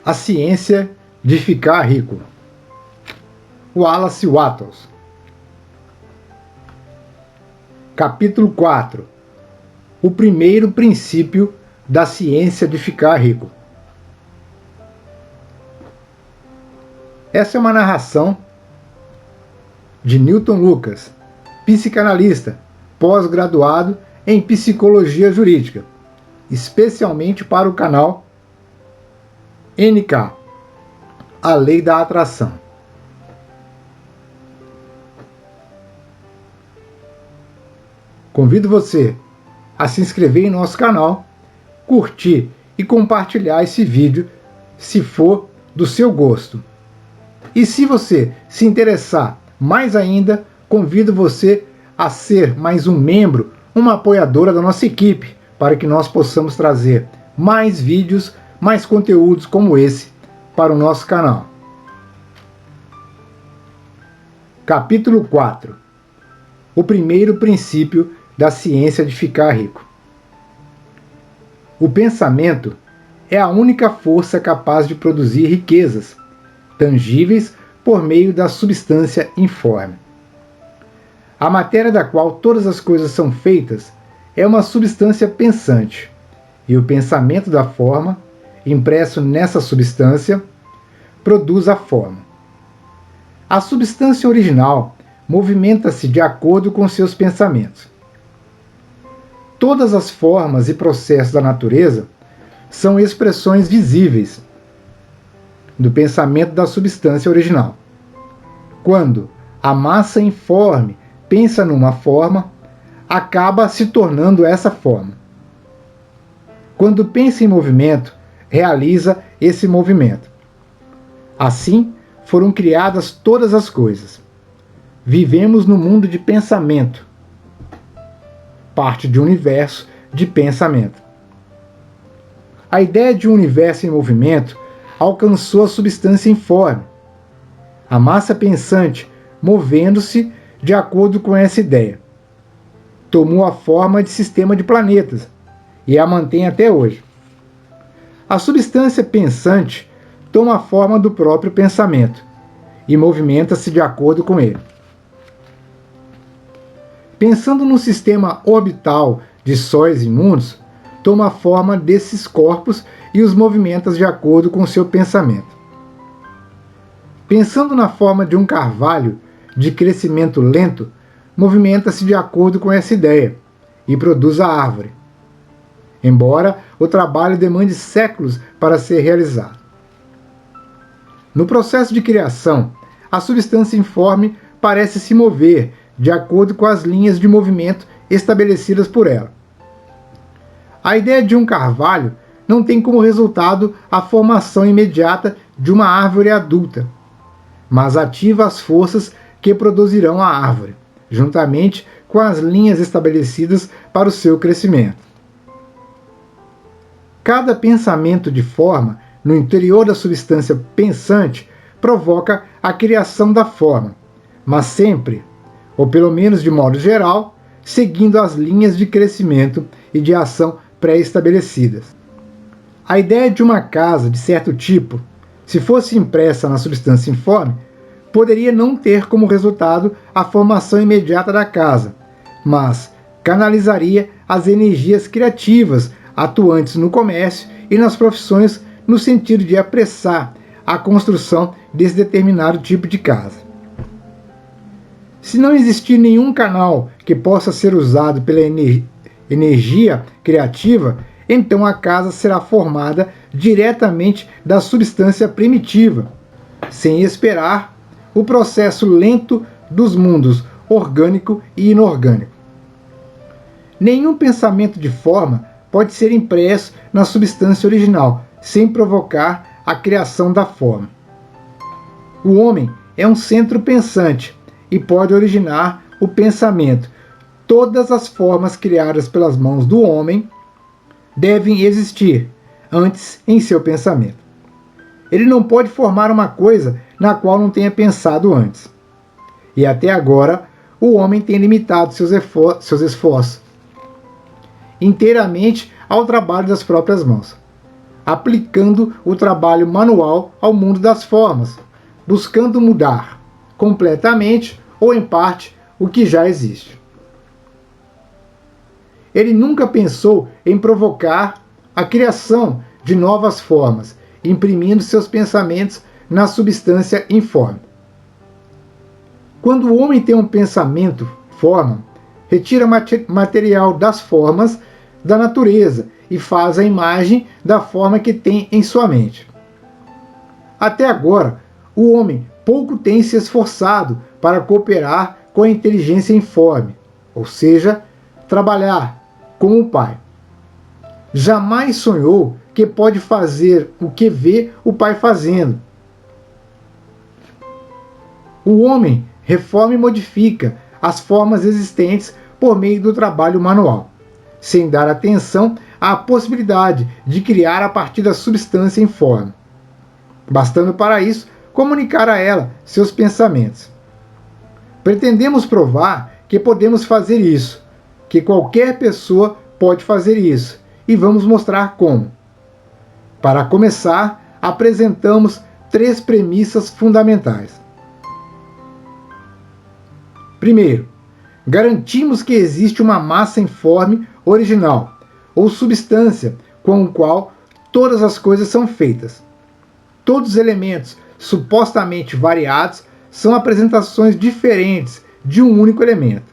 A ciência de ficar rico. Wallace Wattles. Capítulo 4. O primeiro princípio da ciência de ficar rico. Essa é uma narração de Newton Lucas, psicanalista, pós-graduado em psicologia jurídica, especialmente para o canal NK, a lei da atração. Convido você a se inscrever em nosso canal, curtir e compartilhar esse vídeo se for do seu gosto. E se você se interessar mais ainda, convido você a ser mais um membro, uma apoiadora da nossa equipe, para que nós possamos trazer mais vídeos, mais conteúdos como esse para o nosso canal. Capítulo 4. O primeiro princípio da ciência de ficar rico. O pensamento é a única força capaz de produzir riquezas tangíveis por meio da substância informe. A matéria da qual todas as coisas são feitas é uma substância pensante, e o pensamento da forma, impresso nessa substância, produz a forma. A substância original movimenta-se de acordo com seus pensamentos. Todas as formas e processos da natureza são expressões visíveis do pensamento da substância original. Quando a massa informe pensa numa forma, acaba se tornando essa forma. Quando pensa em movimento, realiza esse movimento. Assim, foram criadas todas as coisas. Vivemos no mundo de pensamento, parte de um universo de pensamento. A ideia de um universo em movimento alcançou a substância informe. A massa pensante, movendo-se de acordo com essa ideia, tomou a forma de sistema de planetas e a mantém até hoje. A substância pensante toma a forma do próprio pensamento e movimenta-se de acordo com ele. Pensando no sistema orbital de sóis e mundos, toma a forma desses corpos e os movimenta de acordo com seu pensamento. Pensando na forma de um carvalho de crescimento lento, movimenta-se de acordo com essa ideia e produz a árvore, embora o trabalho demande séculos para ser realizado. No processo de criação, a substância informe parece se mover de acordo com as linhas de movimento estabelecidas por ela. A ideia de um carvalho não tem como resultado a formação imediata de uma árvore adulta, mas ativa as forças que produzirão a árvore, juntamente com as linhas estabelecidas para o seu crescimento. Cada pensamento de forma no interior da substância pensante provoca a criação da forma, mas sempre, ou pelo menos de modo geral, seguindo as linhas de crescimento e de ação pré-estabelecidas. A ideia de uma casa de certo tipo, se fosse impressa na substância informe, poderia não ter como resultado a formação imediata da casa, mas canalizaria as energias criativas atuantes no comércio e nas profissões no sentido de apressar a construção desse determinado tipo de casa. Se não existir nenhum canal que possa ser usado pela energia criativa, então a casa será formada diretamente da substância primitiva, sem esperar o processo lento dos mundos orgânico e inorgânico. Nenhum pensamento de forma pode ser impresso na substância original, sem provocar a criação da forma. O homem é um centro pensante e pode originar o pensamento. Todas as formas criadas pelas mãos do homem devem existir antes em seu pensamento. Ele não pode formar uma coisa na qual não tenha pensado antes. E até agora, o homem tem limitado seus esforços inteiramente ao trabalho das próprias mãos. aplicando o trabalho manual ao mundo das formas, buscando mudar completamente ou em parte o que já existe. Ele nunca pensou em provocar a criação de novas formas, imprimindo seus pensamentos na substância informe. Quando o homem tem um pensamento, forma, retira material das formas da natureza e faz a imagem da forma que tem em sua mente. Até agora, o homem pouco tem se esforçado para cooperar com a inteligência informe, ou seja, trabalhar com o Pai. Jamais sonhou que pode fazer o que vê o Pai fazendo. O homem reforma e modifica as formas existentes por meio do trabalho manual, sem dar atenção à possibilidade de criar a partir da substância informe, bastando para isso comunicar a ela seus pensamentos. Pretendemos provar que podemos fazer isso, que qualquer pessoa pode fazer isso, e vamos mostrar como. Para começar, apresentamos 3 premissas fundamentais. Primeiro, garantimos que existe uma massa informe original, ou substância com a qual todas as coisas são feitas. Todos os elementos supostamente variados são apresentações diferentes de um único elemento.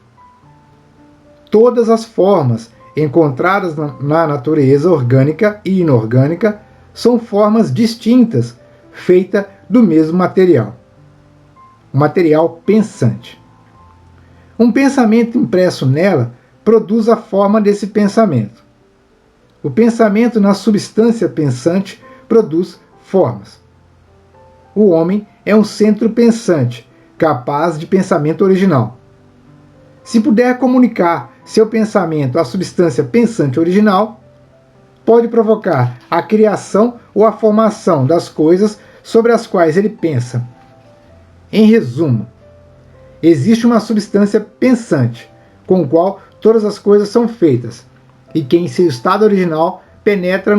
Todas as formas encontradas na natureza orgânica e inorgânica são formas distintas, feitas do mesmo material. O material pensante. Um pensamento impresso nela produz a forma desse pensamento. O pensamento na substância pensante produz formas. O homem é um centro pensante, capaz de pensamento original. Se puder comunicar seu pensamento à substância pensante original, pode provocar a criação ou a formação das coisas sobre as quais ele pensa. Em resumo, existe uma substância pensante, com a qual todas as coisas são feitas, e que em seu estado original penetra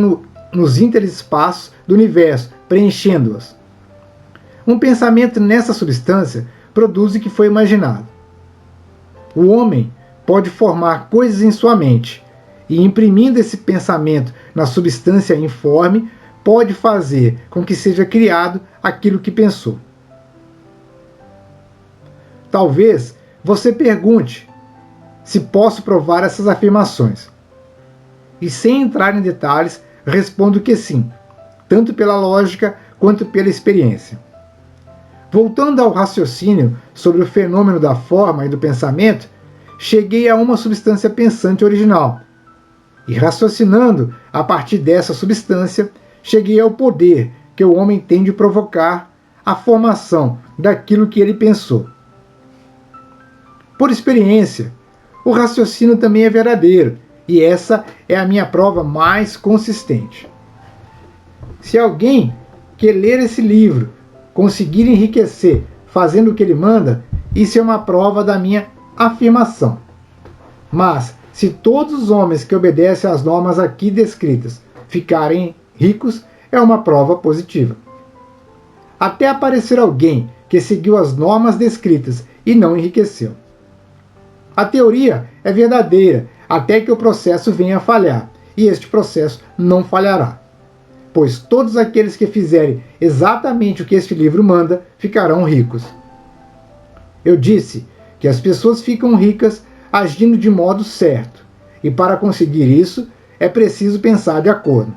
nos interespaços do universo, preenchendo-as. Um pensamento nessa substância produz o que foi imaginado. O homem pode formar coisas em sua mente, e imprimindo esse pensamento na substância informe, pode fazer com que seja criado aquilo que pensou. Talvez você pergunte se posso provar essas afirmações. E sem entrar em detalhes, respondo que sim, tanto pela lógica quanto pela experiência. Voltando ao raciocínio sobre o fenômeno da forma e do pensamento, cheguei a uma substância pensante original. E raciocinando a partir dessa substância, cheguei ao poder que o homem tem de provocar a formação daquilo que ele pensou. Por experiência, o raciocínio também é verdadeiro, e essa é a minha prova mais consistente. Se alguém que ler esse livro conseguir enriquecer fazendo o que ele manda, isso é uma prova da minha afirmação. Mas, se todos os homens que obedecem às normas aqui descritas ficarem ricos, é uma prova positiva. Até aparecer alguém que seguiu as normas descritas e não enriqueceu. A teoria é verdadeira até que o processo venha a falhar, e este processo não falhará, pois todos aqueles que fizerem exatamente o que este livro manda ficarão ricos. Eu disse que as pessoas ficam ricas agindo de modo certo, e para conseguir isso é preciso pensar de acordo.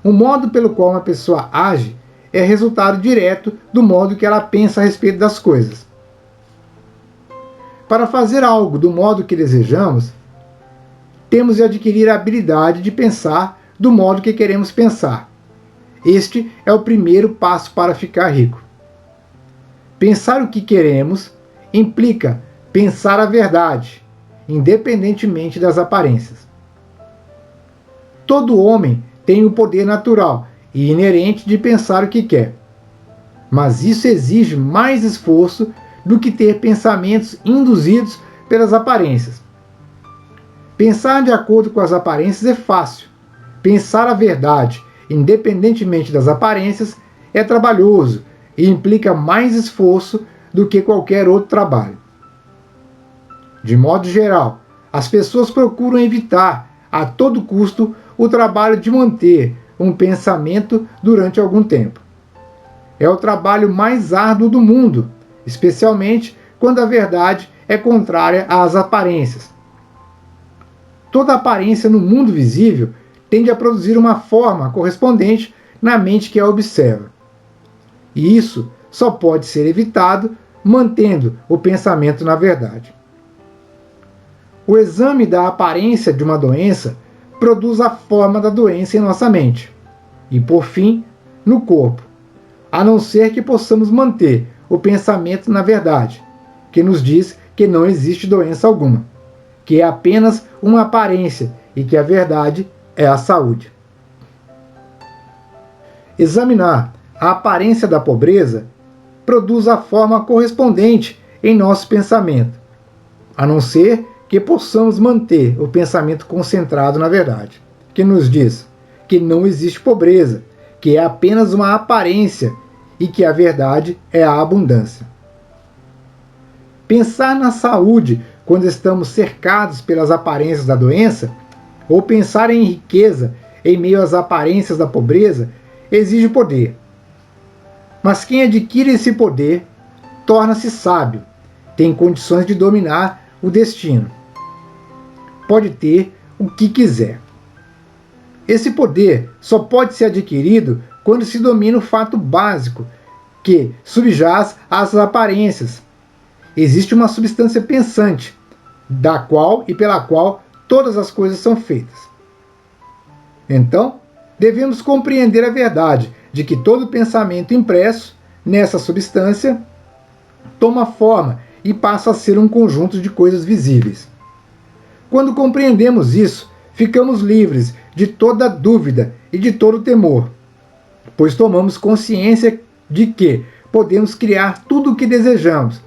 O modo pelo qual uma pessoa age é resultado direto do modo que ela pensa a respeito das coisas. Para fazer algo do modo que desejamos, temos de adquirir a habilidade de pensar do modo que queremos pensar. Este é o primeiro passo para ficar rico. Pensar o que queremos implica pensar a verdade, independentemente das aparências. Todo homem tem o poder natural e inerente de pensar o que quer. Mas isso exige mais esforço do que ter pensamentos induzidos pelas aparências. Pensar de acordo com as aparências é fácil. Pensar a verdade independentemente das aparências, é trabalhoso e implica mais esforço do que qualquer outro trabalho. De modo geral, as pessoas procuram evitar, a todo custo, o trabalho de manter um pensamento durante algum tempo. É o trabalho mais árduo do mundo, especialmente quando a verdade é contrária às aparências. Toda aparência no mundo visível tende a produzir uma forma correspondente na mente que a observa. E isso só pode ser evitado mantendo o pensamento na verdade. O exame da aparência de uma doença produz a forma da doença em nossa mente e, por fim, no corpo, a não ser que possamos manter o pensamento na verdade, que nos diz que não existe doença alguma, que é apenas uma aparência e que a verdade é a saúde. Examinar a aparência da pobreza produz a forma correspondente em nosso pensamento, a não ser que possamos manter o pensamento concentrado na verdade, que nos diz que não existe pobreza, que é apenas uma aparência e que a verdade é a abundância. Pensar na saúde quando estamos cercados pelas aparências da doença, ou pensar em riqueza em meio às aparências da pobreza, exige poder. Mas quem adquire esse poder torna-se sábio, tem condições de dominar o destino. Pode ter o que quiser. Esse poder só pode ser adquirido quando se domina o fato básico que subjaz às aparências. Existe uma substância pensante, da qual e pela qual todas as coisas são feitas. Então, devemos compreender a verdade de que todo pensamento impresso nessa substância toma forma e passa a ser um conjunto de coisas visíveis. Quando compreendemos isso, ficamos livres de toda dúvida e de todo temor, pois tomamos consciência de que podemos criar tudo o que desejamos,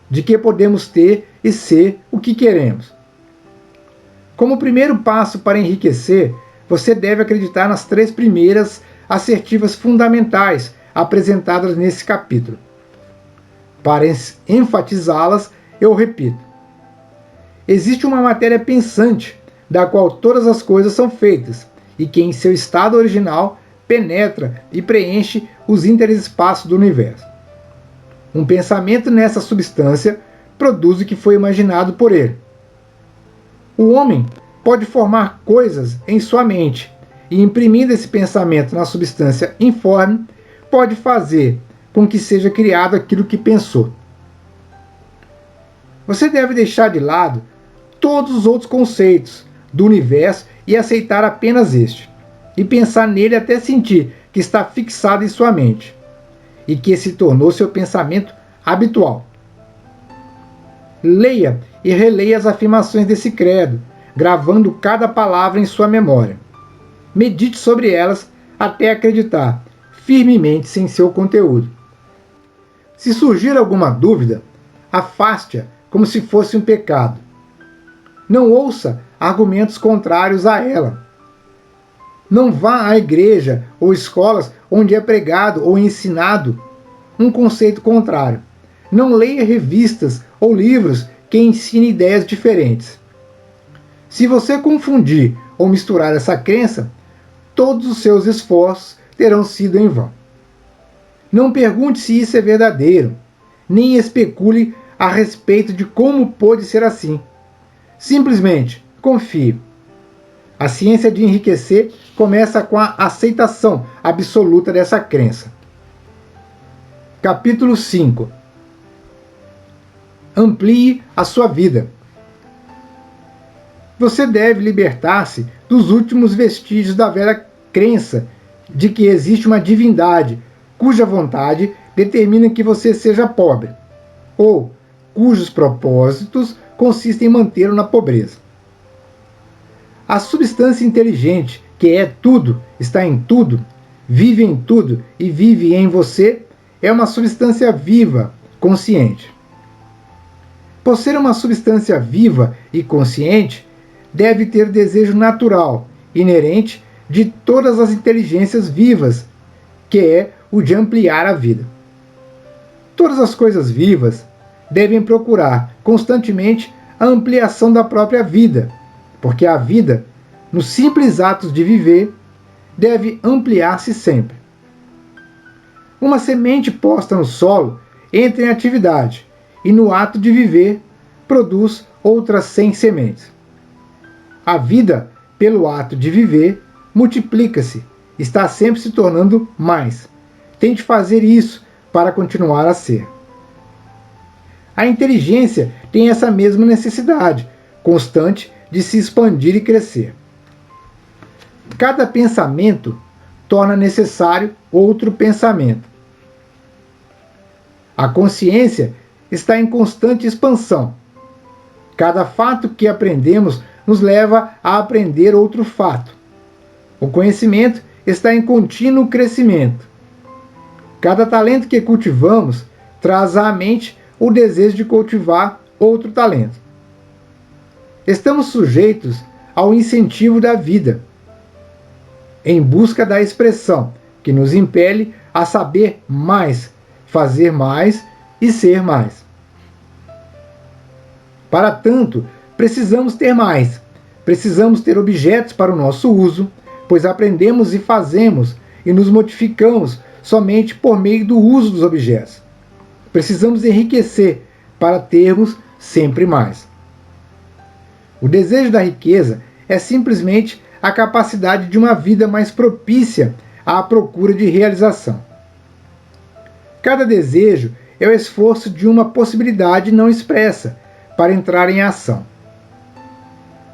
de que podemos ter e ser o que queremos. Como primeiro passo para enriquecer, você deve acreditar nas 3 primeiras assertivas fundamentais apresentadas nesse capítulo. Para enfatizá-las, eu repito: existe uma matéria pensante, da qual todas as coisas são feitas, e que em seu estado original penetra e preenche os interespaços do universo. Um pensamento nessa substância produz o que foi imaginado por ele. O homem pode formar coisas em sua mente, e imprimindo esse pensamento na substância informe, pode fazer com que seja criado aquilo que pensou. Você deve deixar de lado todos os outros conceitos do universo e aceitar apenas este, e pensar nele até sentir que está fixado em sua mente, e que se tornou seu pensamento habitual. Leia e releia as afirmações desse credo, gravando cada palavra em sua memória. Medite sobre elas até acreditar firmemente em seu conteúdo. Se surgir alguma dúvida, afaste-a como se fosse um pecado. Não ouça argumentos contrários a ela. Não vá à igreja ou escolas onde é pregado ou ensinado um conceito contrário. Não leia revistas ou livros que ensinem ideias diferentes. Se você confundir ou misturar essa crença, todos os seus esforços terão sido em vão. Não pergunte se isso é verdadeiro, nem especule a respeito de como pode ser assim. Simplesmente confie. A ciência de enriquecer começa com a aceitação absoluta dessa crença. Capítulo 5. Amplie a sua vida. Você deve libertar-se dos últimos vestígios da velha crença de que existe uma divindade cuja vontade determina que você seja pobre, ou cujos propósitos consistem em mantê-lo na pobreza. A substância inteligente, que é tudo, está em tudo, vive em tudo e vive em você, é uma substância viva, consciente. Por ser uma substância viva e consciente, deve ter desejo natural, inerente, de todas as inteligências vivas, que é o de ampliar a vida. Todas as coisas vivas devem procurar constantemente a ampliação da própria vida, porque a vida, nos simples atos de viver, deve ampliar-se sempre. Uma semente posta no solo entra em atividade e, no ato de viver, produz outras 100 sementes. A vida, pelo ato de viver, multiplica-se, está sempre se tornando mais. Tente fazer isso para continuar a ser. A inteligência tem essa mesma necessidade constante de se expandir e crescer. Cada pensamento torna necessário outro pensamento. A consciência está em constante expansão. Cada fato que aprendemos nos leva a aprender outro fato. O conhecimento está em contínuo crescimento. Cada talento que cultivamos traz à mente o desejo de cultivar outro talento. Estamos sujeitos ao incentivo da vida, em busca da expressão que nos impele a saber mais, fazer mais e ser mais. Para tanto, precisamos ter mais. Precisamos ter objetos para o nosso uso, pois aprendemos e fazemos e nos modificamos somente por meio do uso dos objetos. Precisamos enriquecer para termos sempre mais. O desejo da riqueza é simplesmente a capacidade de uma vida mais propícia à procura de realização. Cada desejo é o esforço de uma possibilidade não expressa para entrar em ação.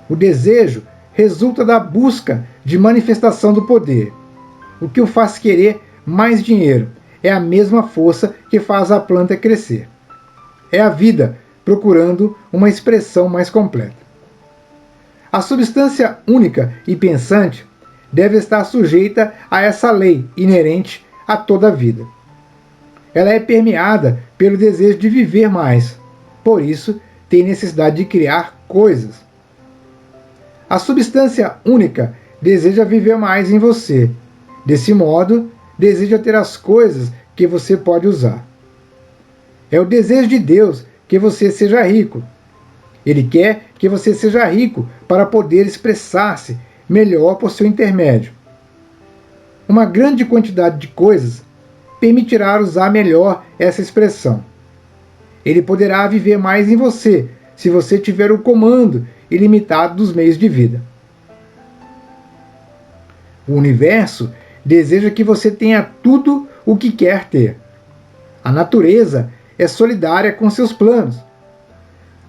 O desejo resulta da busca de manifestação do poder. O que o faz querer mais dinheiro é a mesma força que faz a planta crescer. É a vida procurando uma expressão mais completa. A substância única e pensante deve estar sujeita a essa lei inerente a toda a vida. Ela é permeada pelo desejo de viver mais, por isso tem necessidade de criar coisas. A substância única deseja viver mais em você. Desse modo, deseja ter as coisas que você pode usar. É o desejo de Deus que você seja rico. Ele quer que você seja rico para poder expressar-se melhor por seu intermédio. Uma grande quantidade de coisas permitirá usar melhor essa expressão. Ele poderá viver mais em você, se você tiver o comando ilimitado dos meios de vida. O universo deseja que você tenha tudo o que quer ter. A natureza é solidária com seus planos.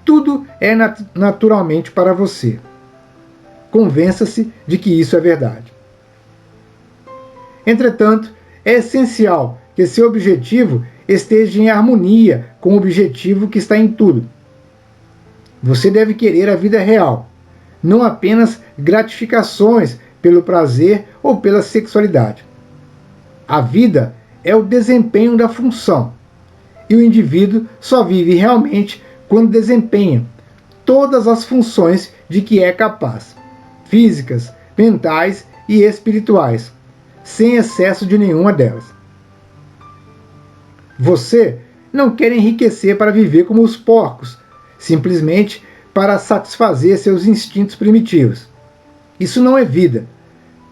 Tudo é naturalmente para você. Convença-se de que isso é verdade. Entretanto, é essencial que seu objetivo esteja em harmonia com o objetivo que está em tudo. Você deve querer a vida real, não apenas gratificações pelo prazer ou pela sexualidade. A vida é o desempenho da função, e o indivíduo só vive realmente quando desempenha todas as funções de que é capaz, físicas, mentais e espirituais, sem excesso de nenhuma delas. Você não quer enriquecer para viver como os porcos, simplesmente para satisfazer seus instintos primitivos. Isso não é vida,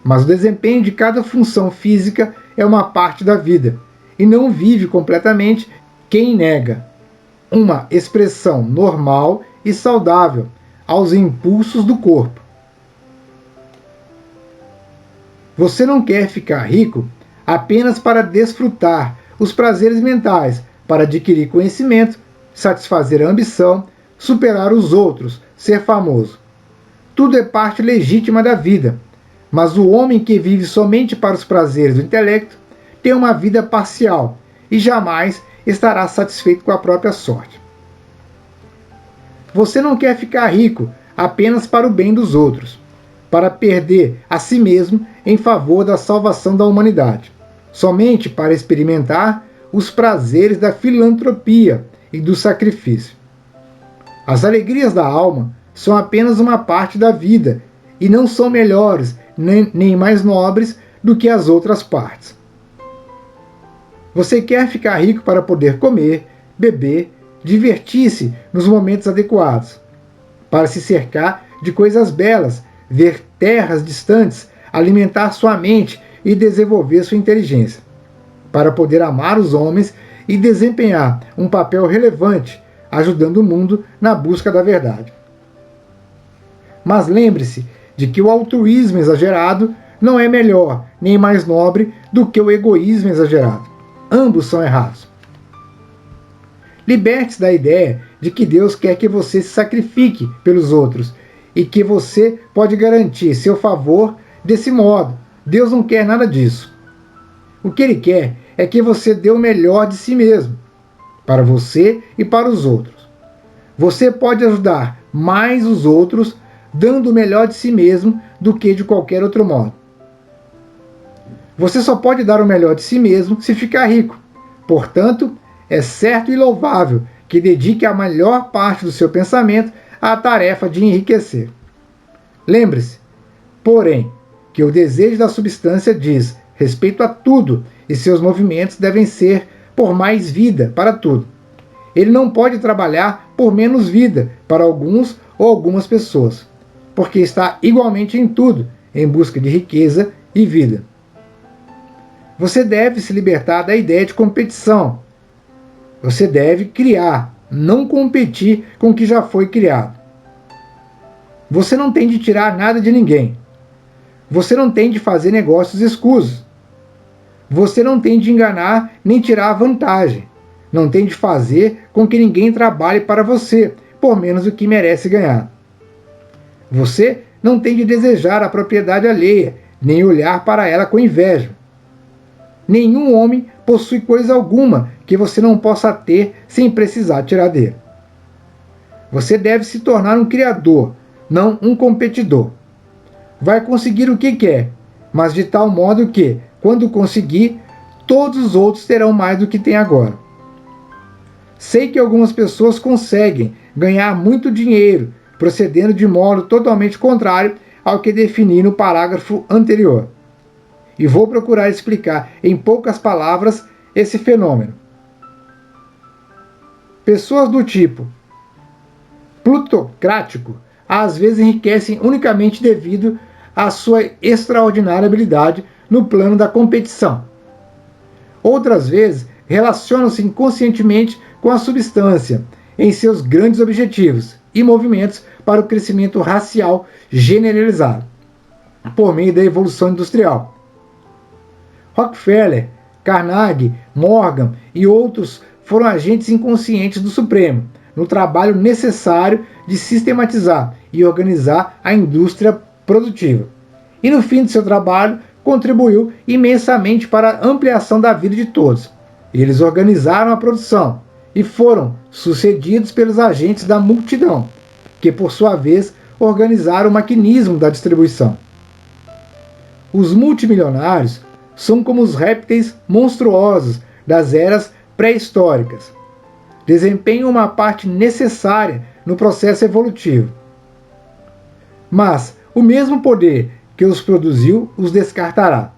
mas o desempenho de cada função física é uma parte da vida, e não vive completamente quem nega uma expressão normal e saudável aos impulsos do corpo. Você não quer ficar rico apenas para desfrutar os prazeres mentais, para adquirir conhecimento, satisfazer a ambição, superar os outros, ser famoso. Tudo é parte legítima da vida, mas o homem que vive somente para os prazeres do intelecto tem uma vida parcial e jamais estará satisfeito com a própria sorte. Você não quer ficar rico apenas para o bem dos outros, para perder a si mesmo em favor da salvação da humanidade, somente para experimentar os prazeres da filantropia e do sacrifício. As alegrias da alma são apenas uma parte da vida e não são melhores nem mais nobres do que as outras partes. Você quer ficar rico para poder comer, beber, divertir-se nos momentos adequados, para se cercar de coisas belas, ver terras distantes, alimentar sua mente e desenvolver sua inteligência, para poder amar os homens e desempenhar um papel relevante, ajudando o mundo na busca da verdade. Mas lembre-se de que o altruísmo exagerado não é melhor nem mais nobre do que o egoísmo exagerado. Ambos são errados. Liberte-se da ideia de que Deus quer que você se sacrifique pelos outros e que você pode garantir seu favor desse modo. Deus não quer nada disso. O que Ele quer é que você dê o melhor de si mesmo, para você e para os outros. Você pode ajudar mais os outros dando o melhor de si mesmo do que de qualquer outro modo. Você só pode dar o melhor de si mesmo se ficar rico. Portanto, é certo e louvável que dedique a melhor parte do seu pensamento à tarefa de enriquecer. Lembre-se, porém, que o desejo da substância diz respeito a tudo e seus movimentos devem ser por mais vida para tudo. Ele não pode trabalhar por menos vida para alguns ou algumas pessoas, porque está igualmente em tudo, em busca de riqueza e vida. Você deve se libertar da ideia de competição. Você deve criar, não competir com o que já foi criado. Você não tem de tirar nada de ninguém. Você não tem de fazer negócios escusos. Você não tem de enganar nem tirar vantagem. Não tem de fazer com que ninguém trabalhe para você, por menos do que merece ganhar. Você não tem de desejar a propriedade alheia, nem olhar para ela com inveja. Nenhum homem possui coisa alguma que você não possa ter sem precisar tirar dele. Você deve se tornar um criador, não um competidor. Vai conseguir o que quer, mas de tal modo que, quando conseguir, todos os outros terão mais do que tem agora. Sei que algumas pessoas conseguem ganhar muito dinheiro, procedendo de modo totalmente contrário ao que defini no parágrafo anterior. E vou procurar explicar em poucas palavras esse fenômeno. Pessoas do tipo plutocrático às vezes enriquecem unicamente devido à sua extraordinária habilidade no plano da competição. Outras vezes relacionam-se inconscientemente com a substância em seus grandes objetivos e movimentos para o crescimento racial generalizado, por meio da evolução industrial. Rockefeller, Carnegie, Morgan e outros foram agentes inconscientes do Supremo, no trabalho necessário de sistematizar e organizar a indústria produtiva. E no fim de seu trabalho, contribuiu imensamente para a ampliação da vida de todos. Eles organizaram a produção e foram sucedidos pelos agentes da multidão, que por sua vez organizaram o maquinismo da distribuição. Os multimilionários são como os répteis monstruosos das eras pré-históricas. Desempenham uma parte necessária no processo evolutivo. Mas o mesmo poder que os produziu os descartará.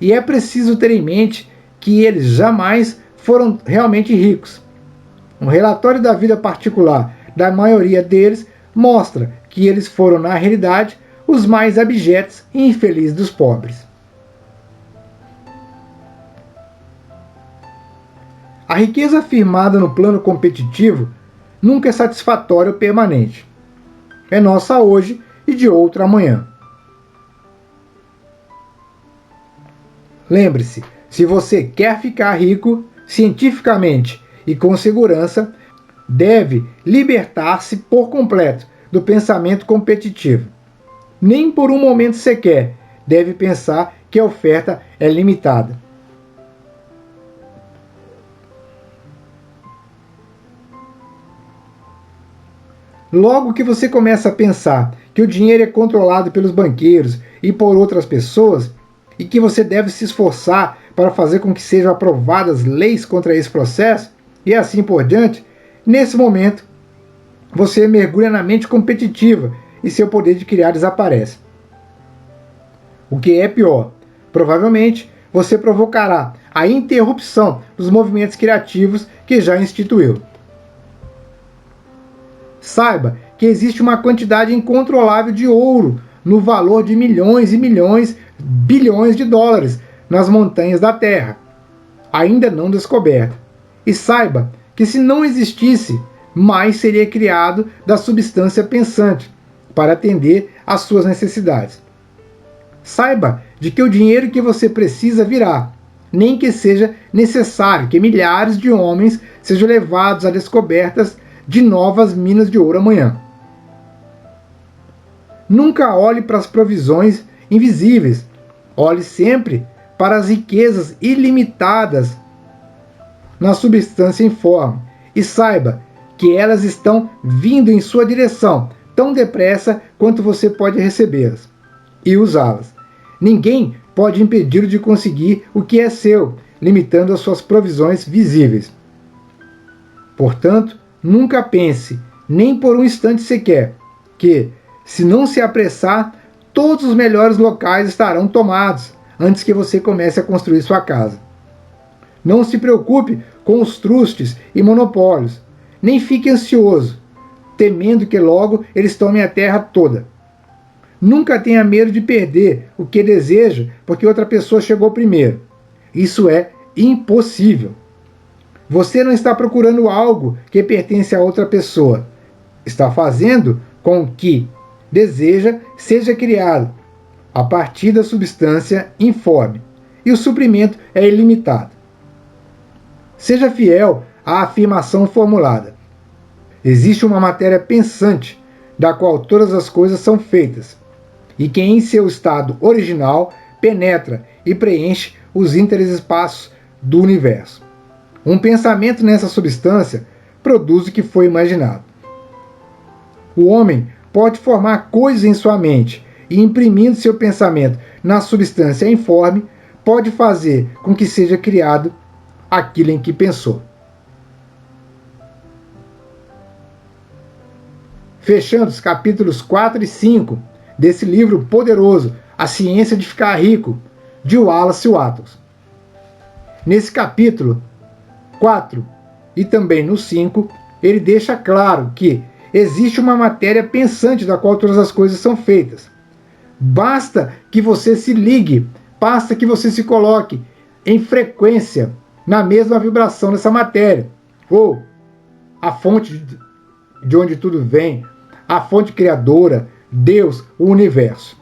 E é preciso ter em mente que eles jamais foram realmente ricos. Um relatório da vida particular da maioria deles mostra que eles foram, na realidade, os mais abjetos e infelizes dos pobres. A riqueza firmada no plano competitivo nunca é satisfatória ou permanente. É nossa hoje e de outra amanhã. Lembre-se, se você quer ficar rico, cientificamente e com segurança, deve libertar-se por completo do pensamento competitivo. Nem por um momento sequer deve pensar que a oferta é limitada. Logo que você começa a pensar que o dinheiro é controlado pelos banqueiros e por outras pessoas, e que você deve se esforçar para fazer com que sejam aprovadas leis contra esse processo, e assim por diante, nesse momento, você mergulha na mente competitiva e seu poder de criar desaparece. O que é pior, provavelmente você provocará a interrupção dos movimentos criativos que já instituiu. Saiba que existe uma quantidade incontrolável de ouro no valor de milhões e milhões, bilhões de dólares nas montanhas da Terra, ainda não descoberta. E saiba que se não existisse, mais seria criado da substância pensante para atender às suas necessidades. Saiba de que o dinheiro que você precisa virá, nem que seja necessário que milhares de homens sejam levados a descobertas de novas minas de ouro amanhã. Nunca olhe para as provisões invisíveis. Olhe sempre para as riquezas ilimitadas na substância informe e saiba que elas estão vindo em sua direção tão depressa quanto você pode recebê-las e usá-las. Ninguém pode impedi-lo de conseguir o que é seu, limitando as suas provisões visíveis. Portanto, nunca pense, nem por um instante sequer, que, se não se apressar, todos os melhores locais estarão tomados antes que você comece a construir sua casa. Não se preocupe com os trustes e monopólios, nem fique ansioso, temendo que logo eles tomem a terra toda. Nunca tenha medo de perder o que deseja porque outra pessoa chegou primeiro. Isso é impossível. Você não está procurando algo que pertence a outra pessoa. Está fazendo com que deseja seja criado a partir da substância informe, e o suprimento é ilimitado. Seja fiel à afirmação formulada. Existe uma matéria pensante, da qual todas as coisas são feitas, e que em seu estado original penetra e preenche os interespaços do universo. Um pensamento nessa substância produz o que foi imaginado. O homem pode formar coisas em sua mente e, imprimindo seu pensamento na substância informe, pode fazer com que seja criado aquilo em que pensou. Fechando os capítulos 4 e 5 desse livro poderoso, A Ciência de Ficar Rico, de Wallace Wattles. Nesse capítulo 4 e também no 5, ele deixa claro que existe uma matéria pensante da qual todas as coisas são feitas. Basta que você se ligue, basta que você se coloque em frequência na mesma vibração dessa matéria, ou a fonte de onde tudo vem, a fonte criadora, Deus, o universo.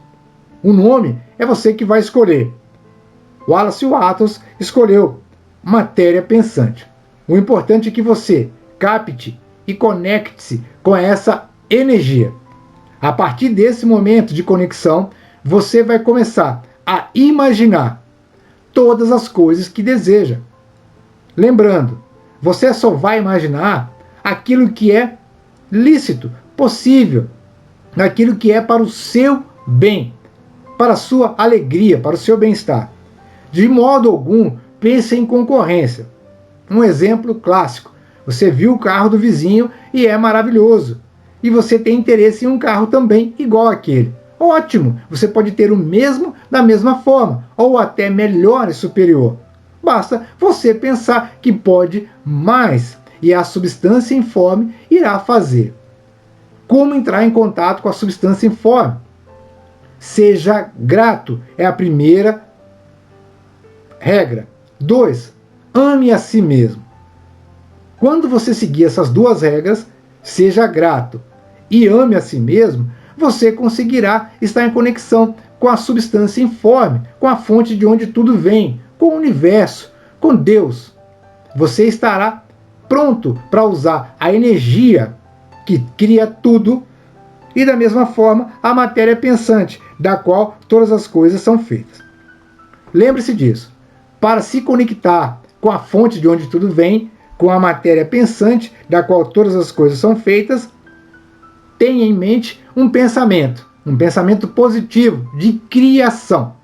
O nome é você que vai escolher. Wallace Wattles escolheu matéria pensante. O importante é que você capte e conecte-se com essa energia. A partir desse momento de conexão, você vai começar a imaginar todas as coisas que deseja. Lembrando, você só vai imaginar aquilo que é lícito, possível, aquilo que é para o seu bem, para a sua alegria, para o seu bem-estar. De modo algum, pense em concorrência. Um exemplo clássico: você viu o carro do vizinho e é maravilhoso, e você tem interesse em um carro também igual àquele. Ótimo! Você pode ter o mesmo da mesma forma, ou até melhor e superior. Basta você pensar que pode mais, e a substância informe irá fazer. Como entrar em contato com a substância informe? Seja grato, é a primeira regra. 2. Ame a si mesmo. Quando você seguir essas duas regras, seja grato e ame a si mesmo, você conseguirá estar em conexão com a substância informe, com a fonte de onde tudo vem, com o universo, com Deus. Você estará pronto para usar a energia que cria tudo e, da mesma forma, a matéria pensante, da qual todas as coisas são feitas. Lembre-se disso. Para se conectar com a fonte de onde tudo vem, com a matéria pensante, da qual todas as coisas são feitas, tenha em mente um pensamento positivo, de criação.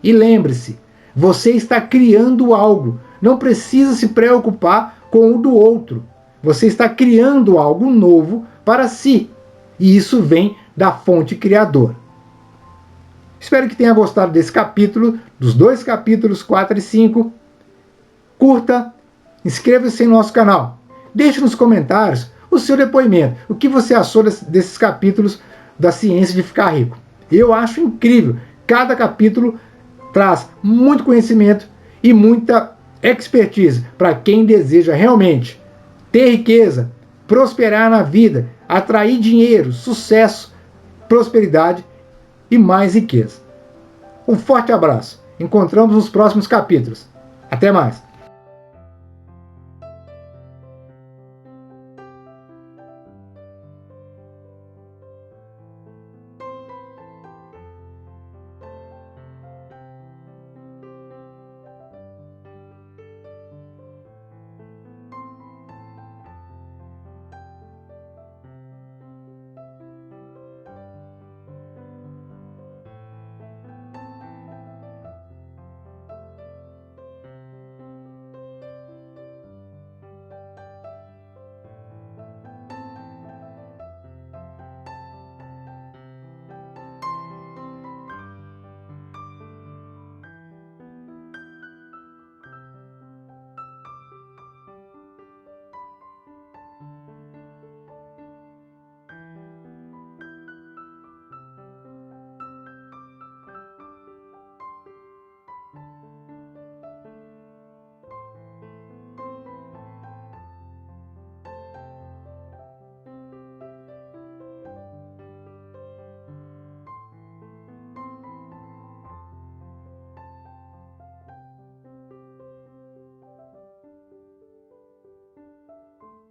E lembre-se, você está criando algo, não precisa se preocupar com o do outro. Você está criando algo novo para si, e isso vem da fonte criadora. Espero que tenha gostado desse capítulo, dos 2 capítulos 4 e 5. Curta, inscreva-se em nosso canal. Deixe nos comentários o seu depoimento. O que você achou desses capítulos da ciência de ficar rico? Eu acho incrível. Cada capítulo traz muito conhecimento e muita expertise para quem deseja realmente ter riqueza, prosperar na vida, atrair dinheiro, sucesso, prosperidade e mais riqueza. Um forte abraço. Encontramos nos próximos capítulos. Até mais.